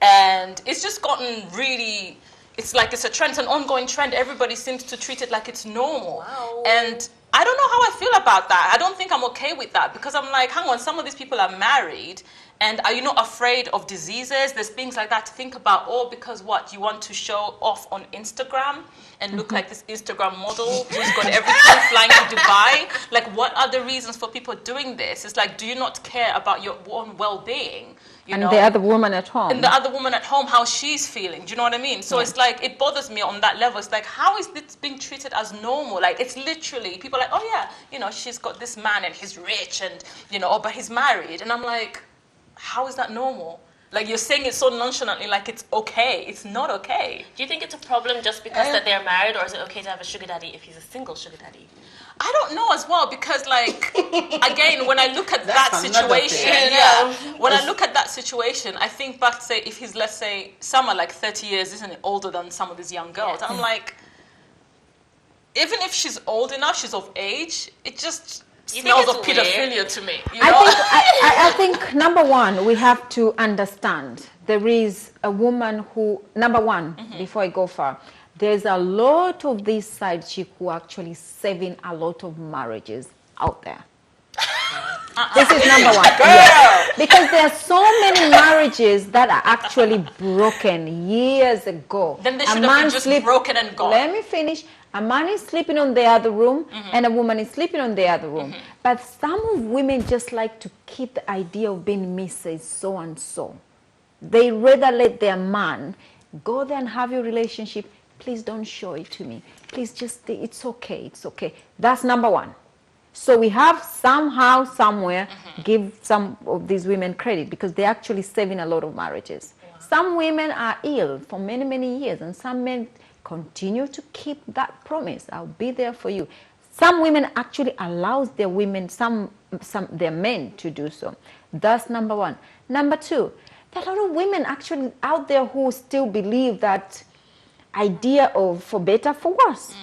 and it's just gotten really, it's like it's a trend, it's an ongoing trend. Everybody seems to treat it like it's normal. Wow. And I don't know how I feel about that. I don't think I'm okay with that because I'm like, hang on, some of these people are married and are you not afraid of diseases? There's things like that to think about, all because what? You want to show off on Instagram and look like this Instagram model who's got everything flying to Dubai. Like, what are the reasons for people doing this? It's like, do you not care about your own well-being? And the other woman at home. And the other woman at home, how she's feeling. Do you know what I mean? So it's like, it bothers me on that level. It's like, how is this being treated as normal? Like, it's literally, people are like, oh yeah, she's got this man and he's rich and, but he's married. And I'm like, how is that normal? Like, you're saying it so nonchalantly, like it's okay. It's not okay. Do you think it's a problem just because that they're married, or is it okay to have a sugar daddy if he's a single sugar daddy? I don't know as well, because like, again, when I look at that situation, when I look at that situation, I think back to say, if he's, let's say, some are like 30 years, isn't it, older than some of these young girls. I'm like, even if she's old enough, she's of age, it just smells of pedophilia to me. I think, number one, we have to understand there is a woman who, number one, before I go far, there's a lot of these side chicks who are actually saving a lot of marriages out there. This is number one. Yes. Because there are so many marriages that are actually broken years ago. Then they should have been just broken and gone. Let me finish. A man is sleeping on the other room and a woman is sleeping on the other room. But some of women just like to keep the idea of being Mrs. So-and-so. They rather let their man go there and have your relationship. Please don't show it to me. Please just stay. It's okay. It's okay. That's number one. So we have somehow, somewhere, give some of these women credit because they're actually saving a lot of marriages. Wow. Some women are ill for many, many years, and some men continue to keep that promise. I'll be there for you. Some women actually allows their women, their men to do so. That's number one. Number two, there are a lot of women actually out there who still believe that idea of for better, for worse.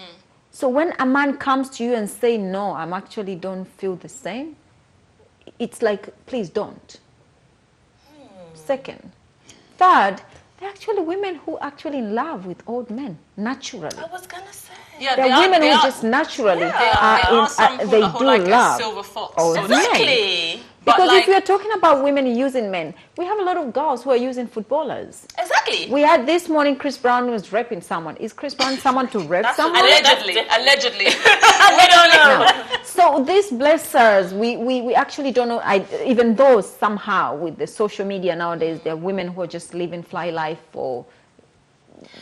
So when a man comes to you and say, no, I'm actually don't feel the same, it's like, please don't. Second. Third, They're actually women who are actually in love with old men, naturally. I was going to say. Yeah, There are women who just naturally there are some who they are do like love a silver fox. old men. Exactly. But Because like, if we are talking about women using men, we have a lot of girls who are using footballers. Exactly. We had this morning Chris Brown was raping someone. Is Chris Brown someone to rape someone? allegedly. We don't know. No. So these blessers, we actually don't know. Even though somehow with the social media nowadays, there are women who are just living fly life for,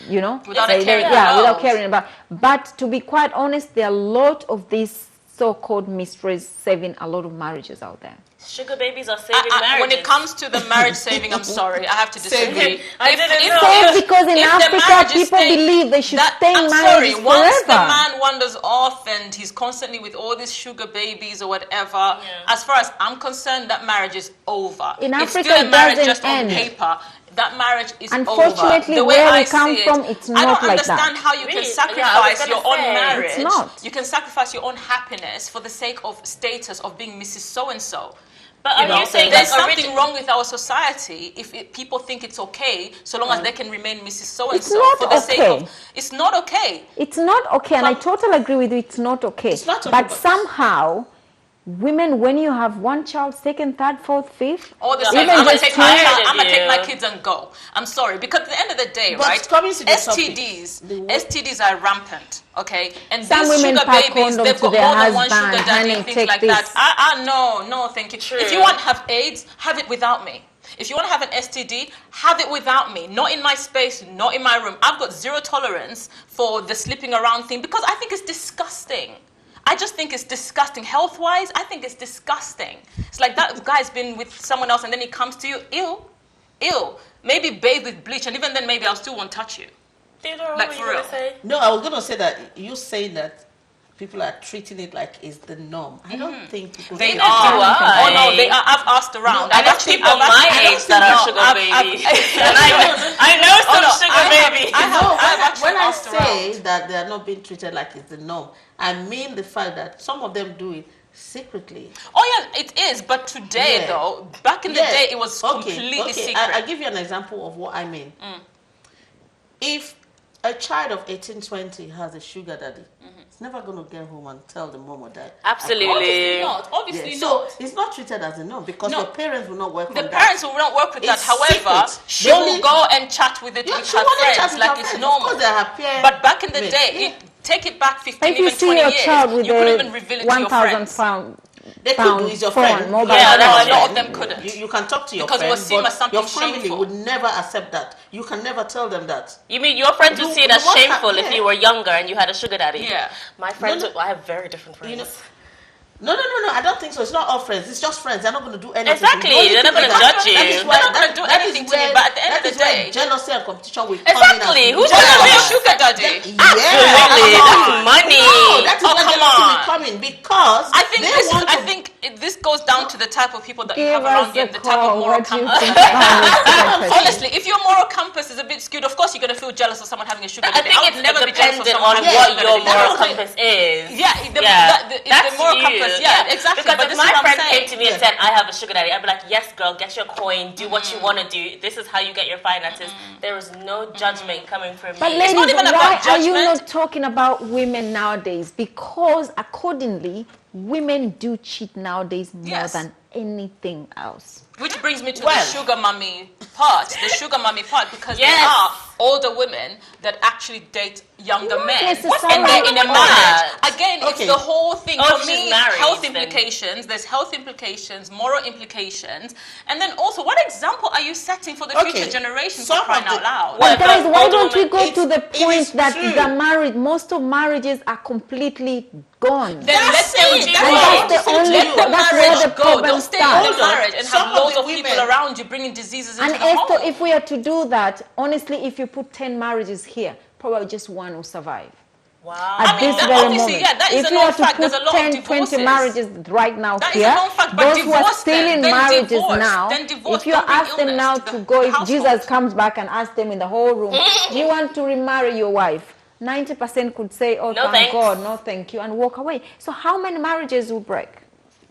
Without caring without caring about. But to be quite honest, there are a lot of these so-called mysteries saving a lot of marriages out there. Sugar babies are saving marriages. When it comes to the marriage saving, I'm sorry, I have to disagree. I didn't know. So because in if the Africa, marriage is people staying- believe they should stay in I'm marriages sorry, once the forever. man wanders off and he's constantly with all these sugar babies or whatever, as far as I'm concerned, that marriage is over. In it's Africa, still a it marriage doesn't just end. on paper. That marriage is Unfortunately, over. The way where we I come see it, from, it's I not don't like understand that. how you Really? can Yeah, I was sacrifice gonna your own say. marriage. It's not. You can sacrifice your own happiness for the sake of status of being Mrs. So-and-so. But are you saying there's that something wrong with our society if people think it's okay so long as they can remain Mrs. So-and-so It's not for the sake okay. of... It's not okay. It's not okay, and I totally agree with you. It's not okay. It's not okay, but but- somehow, women, when you have one child, second, third, fourth, fifth, All the Yeah, same, even I'm gonna just take my two- child, I'm gonna Yeah. take my kids and go. I'm sorry, because at the end of the day, But right? coming to the topic, STDs are rampant. Okay, and Some these women sugar pack babies, condoms they've to got their more than one husband, sugar daddy, honey, things take like this. that. No, thank you. True. If you want to have AIDS, have it without me. If you want to have an STD, have it without me. Not in my space, not in my room. I've got zero tolerance for the sleeping around thing because I think it's disgusting. I just think it's disgusting. Health-wise, I think it's disgusting. It's like that guy's been with someone else and then he comes to you, ew. Maybe bathe with bleach and even then maybe I still won't touch you. Theodore, Like, what for were you real. going to say? No, I was going to say that you saying that people are treating it like it's the norm. I don't think people They think are. why? Oh no, they are. I've asked around. I know people my age that are sugar babies. And I know some sugar babies. I've actually when I asked say around. that they are not being treated like it's the norm, I mean the fact that some of them do it secretly. Oh yeah, it is. But today Yeah. though, back in the day, it was completely okay. secret. I'll give you an example of what I mean. If a child of 18, 20 has a sugar daddy, it's never going to get home and tell the mom or dad. Absolutely. Obviously not. Obviously Yeah. not. So it's not treated as a norm because No. the parents will not work on The that. parents will not work with that. It's However, secret. she The will only- go and chat with it Yeah, with she her wanted to chat friends with like her it's friends. normal. Of course, they are parents. But back in the Mate, day, take it back 15, If you even see 20 your years, child with you couldn't a even reveal it to your 1,000 friends. they could do is your phone, friend. mobile Yeah, no, phone. a lot of them couldn't. You can talk to your Because it friend, was seen but as something your family shameful. would never accept that. You can never tell them that. You mean your friends would see it You as must have- shameful if yeah. you were younger and you had a sugar daddy? Yeah. My friends, No, no. I have very different friends. You know, no. I don't think so. It's not all friends. It's just friends. They're not going to do anything. Exactly. The only They're not thing gonna that- judge you. that is They're why- not gonna that- do that is anything to you, where- but at the end of that the is where day- jealousy and competition will Exactly. come in. Who's Just gonna be be a sugar daddy. Absolutely. That's money. No, that is Oh, where come jealousy on. will come in because I think they this goes down to the type of people that you Give have around us you, a and the type of call. moral What do you compass. think about this? Honestly, if your moral compass is a bit skewed, of course you're gonna feel jealous of someone having a sugar I daddy. think I would it's never be jealous of dependent someone on having a what sugar your daddy. moral That's what I'm compass is. Yeah, it's That's the moral you. compass. Yeah, exactly. Because But if this my is what I'm friend saying. came to me and said, I have a sugar daddy, I'd be like, yes, girl, get your coin, do what you want to do. This is how you get your finances. There is no judgment coming from But me. ladies, not even why about are you judgment. not talking about women nowadays? Because accordingly, women do cheat nowadays more Yes. than anything else. Which brings me to Well. the sugar mummy part. The sugar mummy part, because Yes. there are older women that actually date younger Not men, necessarily. and they're in a What's marriage. that? Again, it's Okay. the whole thing. Oh, For she's me, married, health then. implications. There's health implications, moral implications, and then also, what example are you setting for the Okay. future generations? Some For crying of out the- loud. What? But guys, why older don't we women- go to the it is point that true. the marriage, most of marriages are completely gone. Then let That's them it. do That's And it. that's the only- Let the that's where marriage the go. problem Don't stay starts. in the marriage and Some have of loads the of people women- around you bringing diseases And into the home. Esther, if we are to do that, honestly, if you put 10 marriages here, probably just one will survive. Wow. At this that- very obviously, moment. yeah, that is If a you are known to fact. put There's a lot of 10, 20 divorces. marriages right now That is a here, known fact, but those who are divorce still them, in then marriages divorce, now, then divorce, if you don't bring ask them illness now to to the go, if household. Jesus comes back and asks them in the whole room, do you want to remarry your wife? 90% could say, oh, No thank thanks. God, no thank you, and walk away. So how many marriages will break?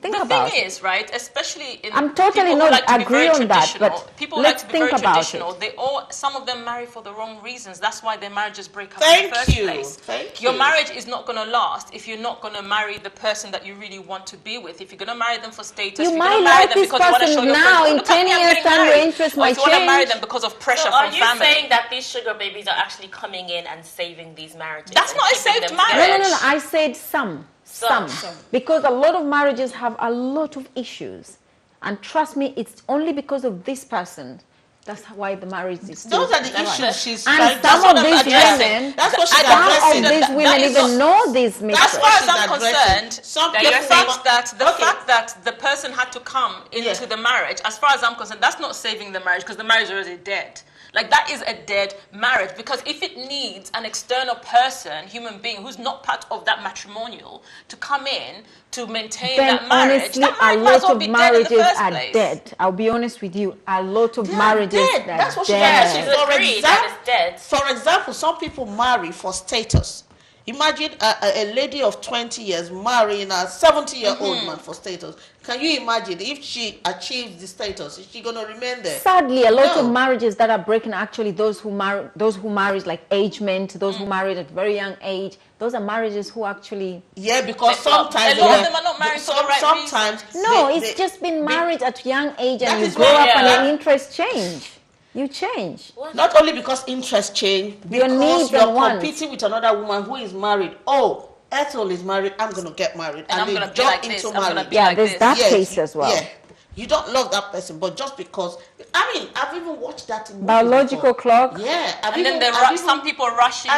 Think the about thing it. is, right, especially in I'm totally people who not like to be agree very on that, traditional, but people who like let's to be very think about traditional, it. they all, some of them marry for the wrong reasons. That's why their marriages break up in Thank the first you. place. Thank Your you. marriage is not going to last if you're not going to marry the person that you really want to be with. If you're going to marry them for status, You if you're might going to marry like them this because you want to show person your now, friends, in look at 10 me, I'm years' getting time, your married. interest Or might if you want to marry change. them because of pressure So are from you family. saying that these sugar babies are actually coming in and saving these marriages? That's and not a keeping saved them marriage. together? No. I said some. Some. Because a lot of marriages have a lot of issues. And trust me, it's only because of this person. That's why the marriage is still Those are the alive. issues she's And trying some what of I'm these addressing. women, That's what she's I don't some addressing. of these that women is even not- know these As mysteries. far as she's I'm addressing. concerned, Some the people fact think- that Okay. the person had to come into Yeah. the marriage, as far as I'm concerned, that's not saving the marriage because the marriage is already dead. Like that is a dead marriage because if it needs an external person, human being who's not part of that matrimonial to come in to maintain Then that marriage, honestly, that a marriage might as lot well of be dead in the marriages first are place. dead. I'll be honest with you. A lot of They are marriages dead. are That's what she's dead. addressing. She's agreed that it's dead. For example, some people marry for status. Imagine a lady of 20 years marrying a 70-year-old man for status. Can you imagine if she achieves the status? Is she going to remain there? Sadly, a lot of No. marriages that are breaking, actually, those who married like agement, those who married at very young age, those are marriages who actually. Yeah, because A lot sometimes of them are not married for the right sometimes No, they- it's they- just been they- married at young age, and That you is grow why- up and Yeah. your interests change. You change. Not only because interest change, Your because needs you're and wants. competing with another woman who is married. Oh, Ethel is married. I'm going to get married, And I'm they gonna be jump like this, into I'm gonna marriage. be Yeah, like there's this. that Yes, case as well. Yeah, you don't love that person, but just because. I mean, I've even watched that in movies Biological before. clock. Yeah, And then some people are rushing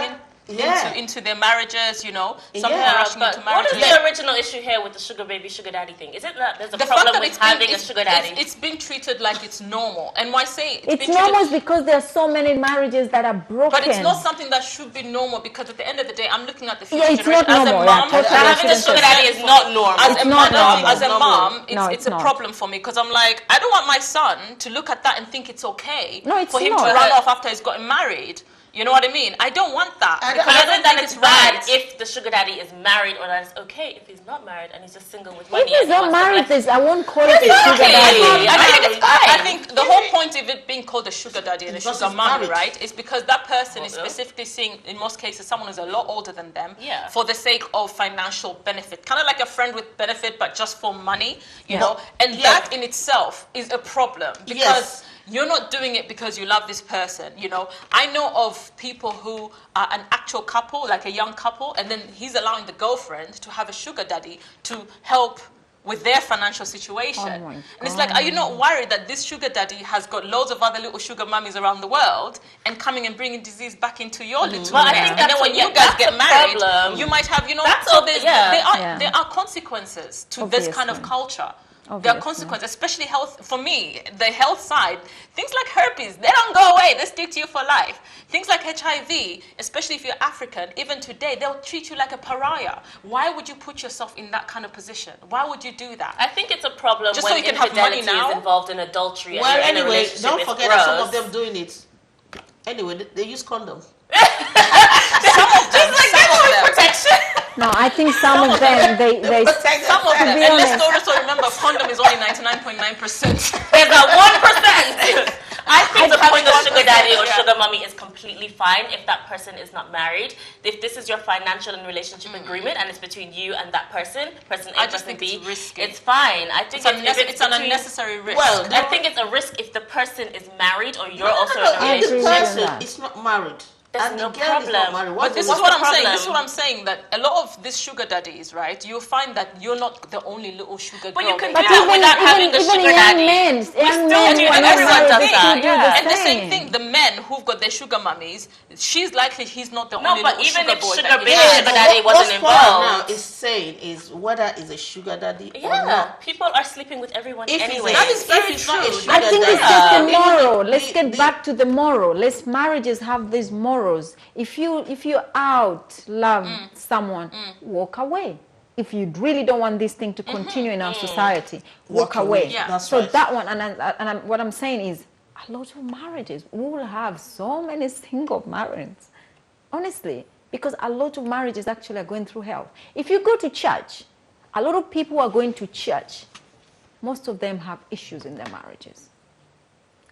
into their marriages, you know. Some people are rushing But into what is marriages. the original issue here with the sugar baby, sugar daddy thing? Is it that there's a The fact problem that with having a sugar daddy? it's been treated like it's normal. And why I say It's been normal treated, because there are so many marriages that are broken. but it's not something that should be normal because at the end of the day, I'm looking at the future Yeah, it's generation. not As a normal, mom, yeah, totally. Having a sugar daddy is not normal. As It's a not mother, normal. as a mom, No, it's it's a not. problem for me because I'm like, I don't want my son to look at that and think it's okay No, it's for him not. to run off after he's gotten married. You know what I mean? I don't want that. I Because don't- I don't Isn't that think it's it's bad right. if the sugar daddy is married, or that it's okay if he's not married and he's just single with money? If he's and he not wants to married, bless- I won't call it a sugar okay. daddy. I think it's fine. I think the whole point of it being called a sugar daddy and a Because sugar it's mommy, marriage. right, is because that person is Well, yeah. specifically seeing, in most cases, someone who's a lot older than them Yeah. for the sake of financial benefit. Kind of like a friend with benefit, but just for money, you Yeah. know? And Yeah. that in itself is a problem because Yes. you're not doing it because you love this person, you know? I know of people who are an actual couple, like a young couple, and then he's allowing the girlfriend to have a sugar daddy to help with their financial situation. Oh my And it's like, are you not worried that this sugar daddy has got loads of other little sugar mummies around the world and coming and bringing disease back into your little Well, I nest? think And then that's when a- you guys that's get a married, problem. you might have, you know, That's so a- there's, yeah. there are consequences to this kind of Obviously. culture. There are Obviously. consequences, especially health. For me, the health side, things like herpes, they don't go away. They stick to you for life. Things like HIV, especially if you're African, even today, they'll treat you like a pariah. Why would you put yourself in that kind of position? Why would you do that? I think it's a problem Just so when you can have money infidelity now? is involved in adultery. Well, and you're in a anyway, relationship. don't It's forget that some of gross. them doing it. Anyway, they use condoms. Protection. No, I think some of them, they Some of them, be and let's honest. also remember, condom is only 99.9%. There's a 1%. I think the point of sugar daddy or sugar mommy is completely fine if that person is not married. If this is your financial and relationship agreement and it's between you and that person A, I just person think B, it's risky. it's fine. I think It's an between- unnecessary risk. Well, I think it's a risk if the person is married or you're also No, in a if the agree with relationship. that. person is not married. There's and no the girl is not problem. married. But this is What's what the I'm saying. problem? This is what I'm saying. That a lot of these sugar daddies, right? You'll find that you're not the only little sugar But girl. you can there. do that without having a sugar young daddy. men, young still men do who it. are not Everyone married, does they that, still do yeah. the And the same same. thing, the men who've got their sugar mummies, she's likely he's not the No, only but little even sugar if boy sugar that he baby- has. sugar daddy wasn't what Sporah involved. now is saying is whether it's a sugar daddy or Yeah, not. people are sleeping with everyone If anyway. it's, That is very if it's not a true. sugar I think it's daddy, just the even moral. the- Let's get the- back to the moral. Let's marriages have these morals. If you out love someone, walk away. If you really don't want this thing to continue in our society, walk away. Yeah. That's So right. that one, what I'm saying is, a lot of marriages, we will have so many single marriages, honestly, because a lot of marriages actually are going through hell. If you go to church, a lot of people who are going to church, most of them have issues in their marriages.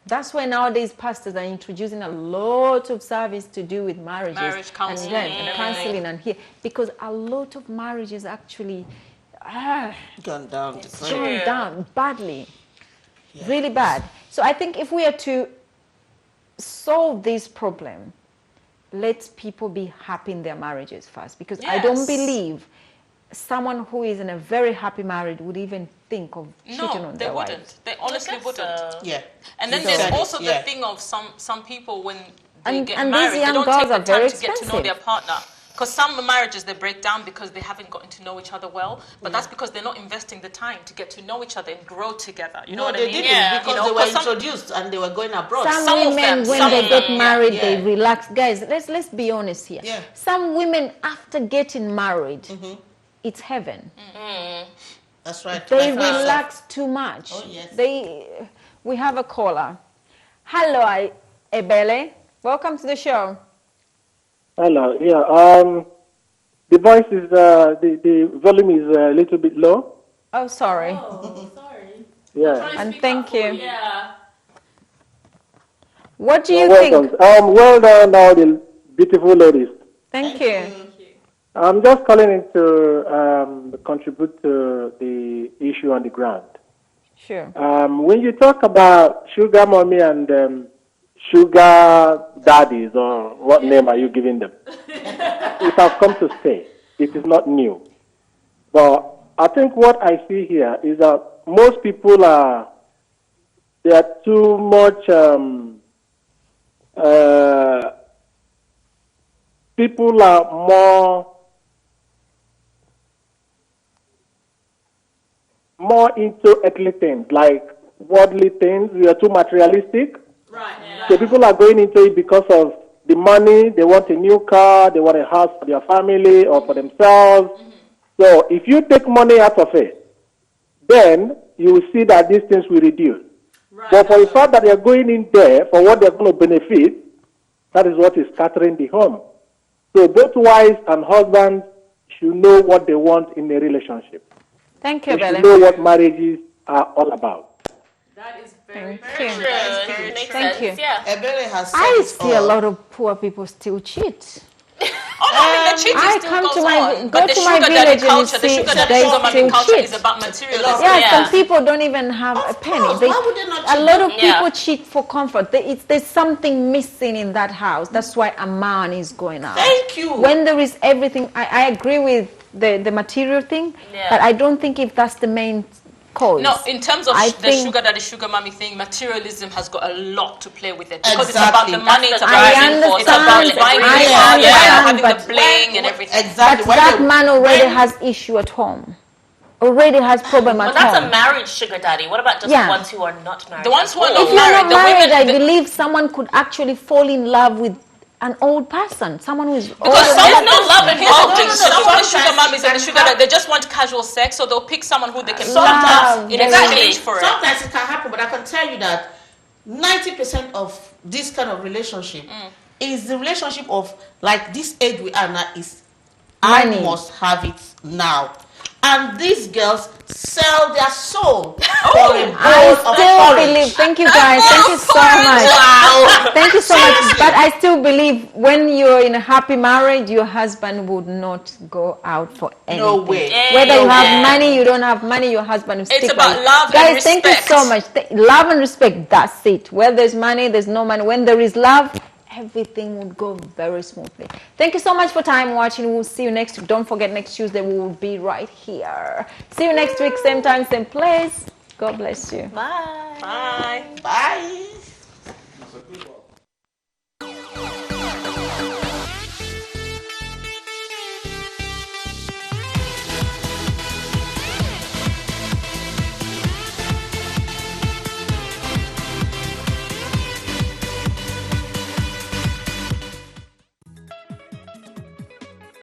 That's why nowadays pastors are introducing a lot of service to do with marriages. Marriage counseling and counseling and here. Because a lot of marriages actually Gone down. gone down badly. Really bad. So I think if we are to solve this problem, let people be happy in their marriages first. Because I don't believe someone who is in a very happy marriage would even think of cheating on their wives. No, they wouldn't. They honestly wouldn't. Yeah. And then there's also the thing of some people when they get and married, these they young don't girls take the are very time to get to know their partner. Because some marriages, they break down because they haven't gotten to know each other well. But that's because they're not investing the time to get to know each other and grow together. You know what I mean? They didn't because they were introduced and they were going abroad. Some women, when they get married, they relax. Guys, let's be honest here. Yeah. Some women, after getting married, it's heaven. That's right. They relax too much. Oh, yes. We have a caller. Hello, Ebele. Welcome to the show. Hello. Yeah. The voice is the volume is a little bit low. Oh, sorry. Oh, sorry. Yeah. And thank you. Yeah. What do you Welcome. think? Well done, all the beautiful ladies. Thank you. I'm just calling in to contribute to the issue on the ground. Sure. When you talk about sugar mommy and sugar daddies, or what name are you giving them? It has come to stay. It is not new. But I think what I see here is that most people they are too much, people are more into earthly things, like worldly things. We are too materialistic. Right. So people are going into it because of the money. They want a new car. They want a house for their family or for themselves. So if you take money out of it, then you will see that these things will reduce. Right. But for the fact that they are going in there for what they're going to benefit, that is what is scattering the home. So both wives and husbands should know what they want in a relationship. Thank you, They should Ebele. know what marriages are all about. That is very Thank you. True. Makes Thank sense. you. Yeah. Ebele has said I it see a all. lot of poor people still cheat. Oh, no, I mean, the cheating I still come goes to my- on. go But the to my sugar village daddy and you culture, the see sugar daddy they sugar mommy still culture cheat. is about materialism. Yeah, Yeah. some people don't even have a penny. course. Why would they not a cheat? lot of Yeah. people cheat for comfort. There's something missing in that house. That's why a man is going out. Thank you. When there is everything, I agree with the material thing, Yeah. but I don't think if that's the main cause. No, in terms of I the think- sugar daddy, sugar mommy thing, materialism has got a lot to play with it. Because it's Exactly. about the money, it's That's about the the info, it's about understand, buying the I car, understand, having but the bling and everything. Exactly. But When that they- man already when- has issue at home. Already has problem at But that's home. a marriage sugar daddy. What about just Yeah. the ones who are not married? The ones who are Oh. not If you're not married, the married, women- I the- believe someone could actually fall in love with an old person, someone who is Because older some than no that love person. involved. No, no, no, Some of the sometimes sugar mummies and the it sugar can daddy, they just want casual sex, so they'll pick someone who they can Sometimes- love in Exactly. exchange for it. Sometimes it can happen, but I can tell you that 90% of this kind of relationship is the relationship of like this age we are now is Money. I must have it now. And these girls sell their soul for a bowl I of still porridge. believe. Thank you guys. Thank you so much. Wow. Thank you so much. But I still believe when you're in a happy marriage, your husband would not go out for anything. No way. Whether you No have way. money, you don't have money, your husband will stick about by you. love and Guys, thank you respect. so much. Love and respect, that's it. Where there's money, there's no money. When there is love, everything would go very smoothly. Thank you so much for time watching. We'll see you next week. Don't forget, next Tuesday we will be right here. See you next week, same time, same place. God bless you. Bye. Bye. Bye.